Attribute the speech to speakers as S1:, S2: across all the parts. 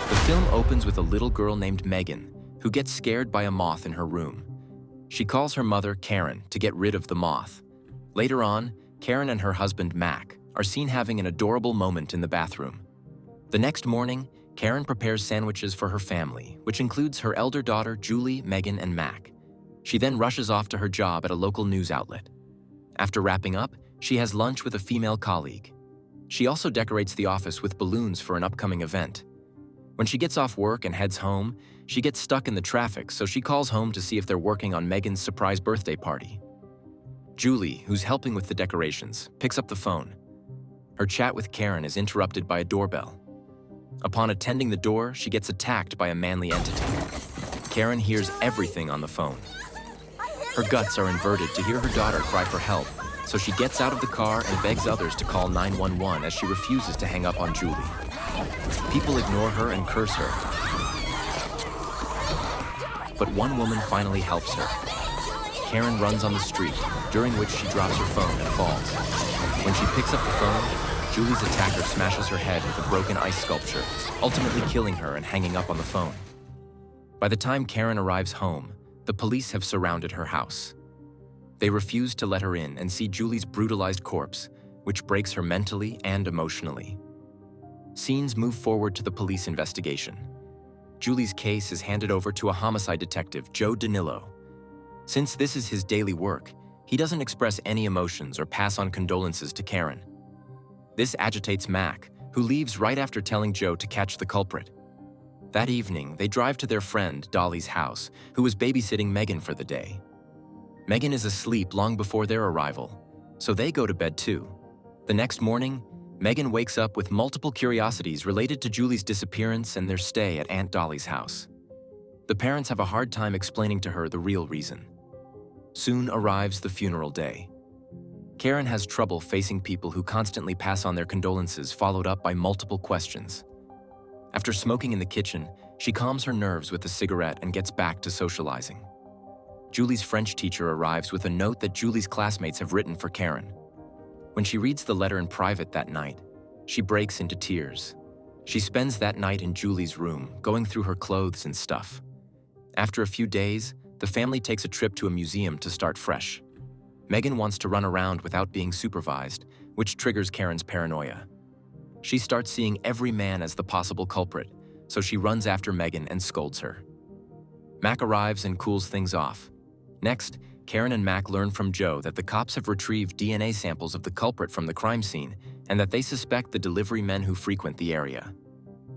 S1: The film opens with a little girl named Megan, who gets scared by a moth in her room. She calls her mother, Karen, to get rid of the moth. Later on, Karen and her husband, Mac, are seen having an adorable moment in the bathroom. The next morning, Karen prepares sandwiches for her family, which includes her elder daughter, Julie, Megan, and Mac. She then rushes off to her job at a local news outlet. After wrapping up, she has lunch with a female colleague. She also decorates the office with balloons for an upcoming event. When she gets off work and heads home, she gets stuck in the traffic, so she calls home to see if they're working on Megan's surprise birthday party. Julie, who's helping with the decorations, picks up the phone. Her chat with Karen is interrupted by a doorbell. Upon attending the door, she gets attacked by a manly entity. Karen hears everything on the phone. Her guts are inverted to hear her daughter cry for help, so she gets out of the car and begs others to call 911 as she refuses to hang up on Julie. People ignore her and curse her. But one woman finally helps her. Karen runs on the street, during which she drops her phone and falls. When she picks up the phone, Julie's attacker smashes her head with a broken ice sculpture, ultimately killing her and hanging up on the phone. By the time Karen arrives home, the police have surrounded her house. They refuse to let her in and see Julie's brutalized corpse, which breaks her mentally and emotionally. Scenes move forward to the police investigation. Julie's case is handed over to a homicide detective, Joe Danilo. Since this is his daily work, he doesn't express any emotions or pass on condolences to Karen. This agitates Mac, who leaves right after telling Joe to catch the culprit. That evening, they drive to their friend, Dolly's house, who was babysitting Megan for the day. Megan is asleep long before their arrival, so they go to bed too. The next morning, Megan wakes up with multiple curiosities related to Julie's disappearance and their stay at Aunt Dolly's house. The parents have a hard time explaining to her the real reason. Soon arrives the funeral day. Karen has trouble facing people who constantly pass on their condolences, followed up by multiple questions. After smoking in the kitchen, she calms her nerves with a cigarette and gets back to socializing. Julie's French teacher arrives with a note that Julie's classmates have written for Karen. When she reads the letter in private that night, she breaks into tears. She spends that night in Julie's room, going through her clothes and stuff. After a few days, the family takes a trip to a museum to start fresh. Megan wants to run around without being supervised, which triggers Karen's paranoia. She starts seeing every man as the possible culprit, so she runs after Megan and scolds her. Mac arrives and cools things off. Next, Karen and Mac learn from Joe that the cops have retrieved DNA samples of the culprit from the crime scene and that they suspect the delivery men who frequent the area.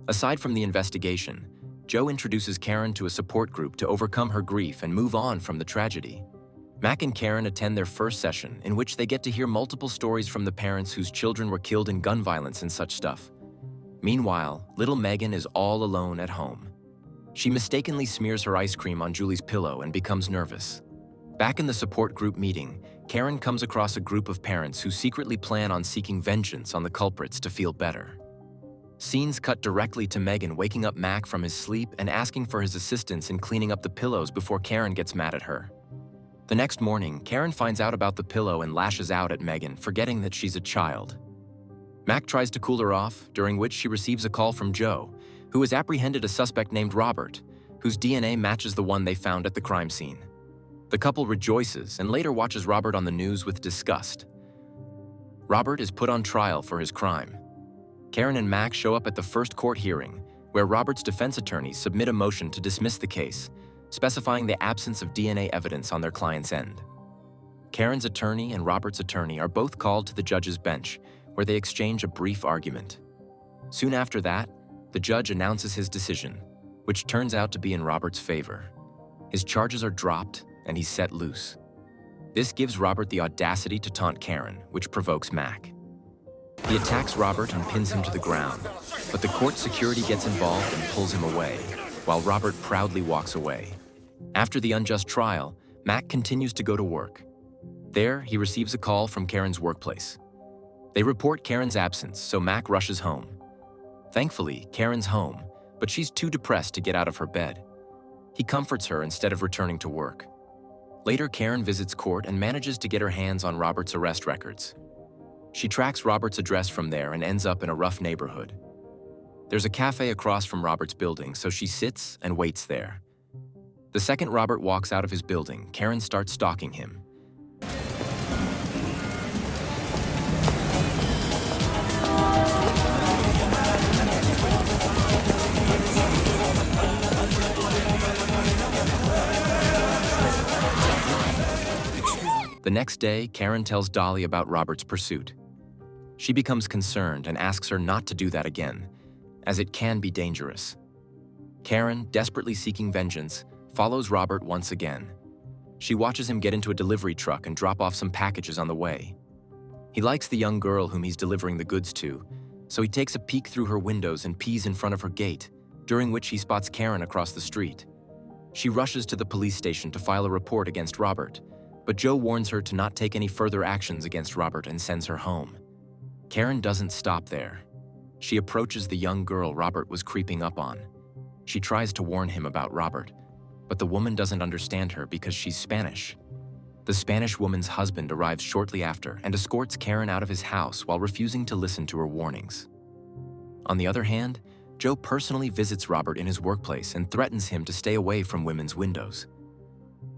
S1: Aside from the investigation, Joe introduces Karen to a support group to overcome her grief and move on from the tragedy. Mac and Karen attend their first session, in which they get to hear multiple stories from the parents whose children were killed in gun violence and such stuff. Meanwhile, little Megan is all alone at home. She mistakenly smears her ice cream on Julie's pillow and becomes nervous. Back in the support group meeting, Karen comes across a group of parents who secretly plan on seeking vengeance on the culprits to feel better. Scenes cut directly to Megan waking up Mac from his sleep and asking for his assistance in cleaning up the pillows before Karen gets mad at her. The next morning, Karen finds out about the pillow and lashes out at Megan, forgetting that she's a child. Mac tries to cool her off, during which she receives a call from Joe, who has apprehended a suspect named Robert, whose DNA matches the one they found at the crime scene. The couple rejoices and later watches Robert on the news with disgust. Robert is put on trial for his crime. Karen and Mac show up at the first court hearing, where Robert's defense attorneys submit a motion to dismiss the case, specifying the absence of DNA evidence on their client's end. Karen's attorney and Robert's attorney are both called to the judge's bench, where they exchange a brief argument. Soon after that, the judge announces his decision, which turns out to be in Robert's favor. His charges are dropped, and he's set loose. This gives Robert the audacity to taunt Karen, which provokes Mac. He attacks Robert and pins him to the ground, but the court security gets involved and pulls him away, while Robert proudly walks away. After the unjust trial, Mac continues to go to work. There, he receives a call from Karen's workplace. They report Karen's absence, so Mac rushes home. Thankfully, Karen's home, but she's too depressed to get out of her bed. He comforts her instead of returning to work. Later, Karen visits court and manages to get her hands on Robert's arrest records. She tracks Robert's address from there and ends up in a rough neighborhood. There's a cafe across from Robert's building, so she sits and waits there. The second Robert walks out of his building, Karen starts stalking him. The next day, Karen tells Dolly about Robert's pursuit. She becomes concerned and asks her not to do that again, as it can be dangerous. Karen, desperately seeking vengeance, follows Robert once again. She watches him get into a delivery truck and drop off some packages on the way. He likes the young girl whom he's delivering the goods to, so he takes a peek through her windows and pees in front of her gate, during which he spots Karen across the street. She rushes to the police station to file a report against Robert, but Joe warns her to not take any further actions against Robert and sends her home. Karen doesn't stop there. She approaches the young girl Robert was creeping up on. She tries to warn him about Robert, but the woman doesn't understand her because she's Spanish. The Spanish woman's husband arrives shortly after and escorts Karen out of his house while refusing to listen to her warnings. On the other hand, Joe personally visits Robert in his workplace and threatens him to stay away from women's windows.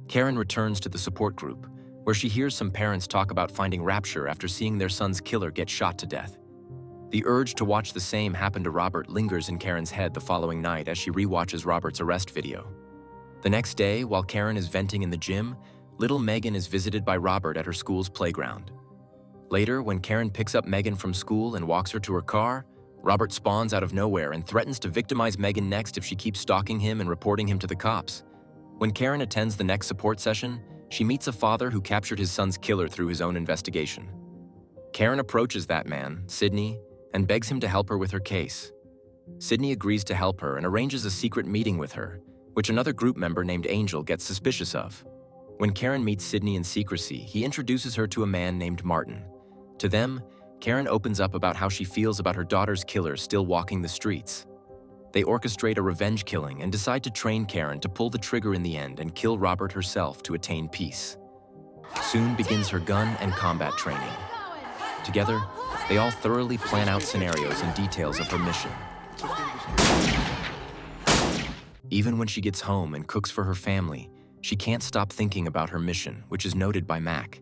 S1: Karen returns to the support group, where she hears some parents talk about finding rapture after seeing their son's killer get shot to death. The urge to watch the same happen to Robert lingers in Karen's head the following night as she rewatches Robert's arrest video. The next day, while Karen is venting in the gym, little Megan is visited by Robert at her school's playground. Later, when Karen picks up Megan from school and walks her to her car, Robert spawns out of nowhere and threatens to victimize Megan next if she keeps stalking him and reporting him to the cops. When Karen attends the next support session, she meets a father who captured his son's killer through his own investigation. Karen approaches that man, Sydney, and begs him to help her with her case. Sydney agrees to help her and arranges a secret meeting with her, which another group member named Angel gets suspicious of. When Karen meets Sydney in secrecy, he introduces her to a man named Martin. To them, Karen opens up about how she feels about her daughter's killer still walking the streets. They orchestrate a revenge killing and decide to train Karen to pull the trigger in the end and kill Robert herself to attain peace. Soon begins her gun and combat training. Together, they all thoroughly plan out scenarios and details of her mission. Even when she gets home and cooks for her family, she can't stop thinking about her mission, which is noted by Mac.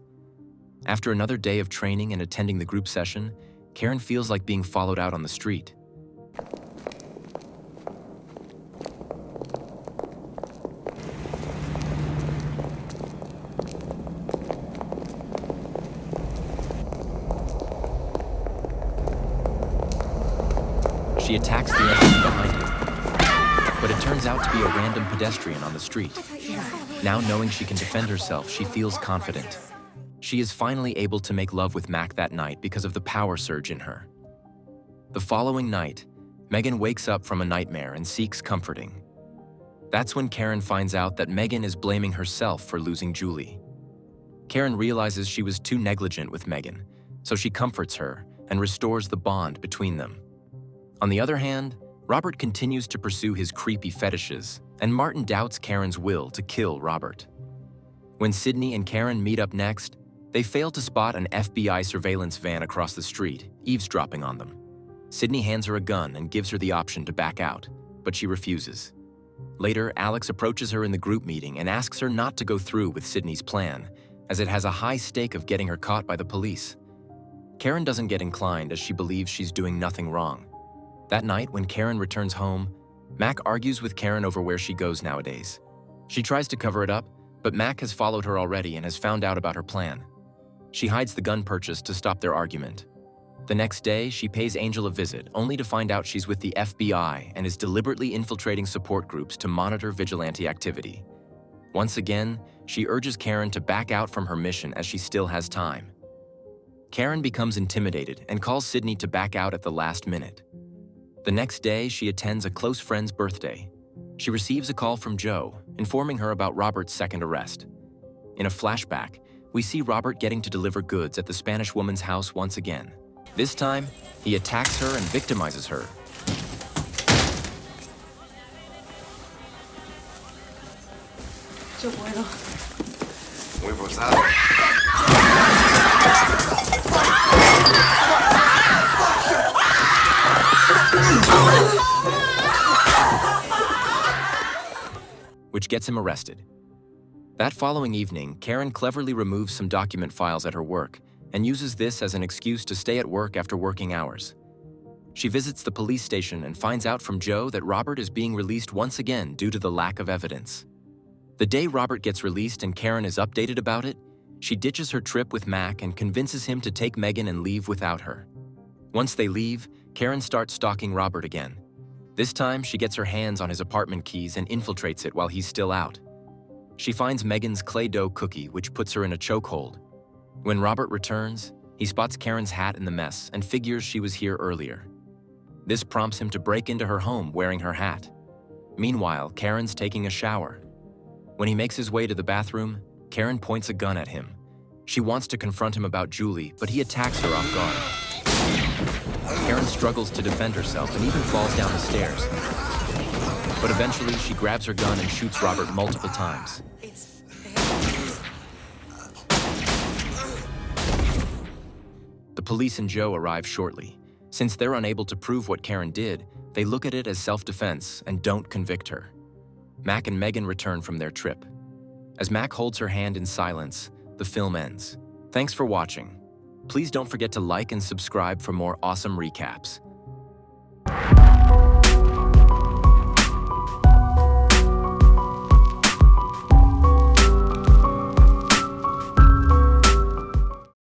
S1: After another day of training and attending the group session, Karen feels like being followed out on the street. She attacks the enemy behind her, but it turns out to be a random pedestrian on the street. Now knowing she can defend herself, she feels confident. She is finally able to make love with Mac that night because of the power surge in her. The following night, Megan wakes up from a nightmare and seeks comforting. That's when Karen finds out that Megan is blaming herself for losing Julie. Karen realizes she was too negligent with Megan, so she comforts her and restores the bond between them. On the other hand, Robert continues to pursue his creepy fetishes, and Martin doubts Karen's will to kill Robert. When Sydney and Karen meet up next, they fail to spot an FBI surveillance van across the street, eavesdropping on them. Sydney hands her a gun and gives her the option to back out, but she refuses. Later, Alex approaches her in the group meeting and asks her not to go through with Sydney's plan, as it has a high stake of getting her caught by the police. Karen doesn't get inclined as she believes she's doing nothing wrong. That night, when Karen returns home, Mac argues with Karen over where she goes nowadays. She tries to cover it up, but Mac has followed her already and has found out about her plan. She hides the gun purchase to stop their argument. The next day, she pays Angel a visit, only to find out she's with the FBI and is deliberately infiltrating support groups to monitor vigilante activity. Once again, she urges Karen to back out from her mission as she still has time. Karen becomes intimidated and calls Sydney to back out at the last minute. The next day, she attends a close friend's birthday. She receives a call from Joe, informing her about Robert's second arrest. In a flashback, we see Robert getting to deliver goods at the Spanish woman's house once again. This time, he attacks her and victimizes her.
S2: Yo puedo.
S3: Muy forzado.
S1: which gets him arrested. That following evening, Karen cleverly removes some document files at her work and uses this as an excuse to stay at work after working hours. She visits the police station and finds out from Joe that Robert is being released once again due to the lack of evidence. The day Robert gets released and Karen is updated about it, she ditches her trip with Mac and convinces him to take Megan and leave without her. Once they leave, Karen starts stalking Robert again. This time, she gets her hands on his apartment keys and infiltrates it while he's still out. She finds Megan's clay dough cookie, which puts her in a chokehold. When Robert returns, he spots Karen's hat in the mess and figures she was here earlier. This prompts him to break into her home wearing her hat. Meanwhile, Karen's taking a shower. When he makes his way to the bathroom, Karen points a gun at him. She wants to confront him about Julie, but he attacks her off guard. Karen struggles to defend herself and even falls down the stairs. But eventually, she grabs her gun and shoots Robert multiple times. The police and Joe arrive shortly. Since they're unable to prove what Karen did, they look at it as self-defense and don't convict her. Mac and Megan return from their trip. As Mac holds her hand in silence, the film ends. Thanks for watching. Please don't forget to like and subscribe for more awesome recaps.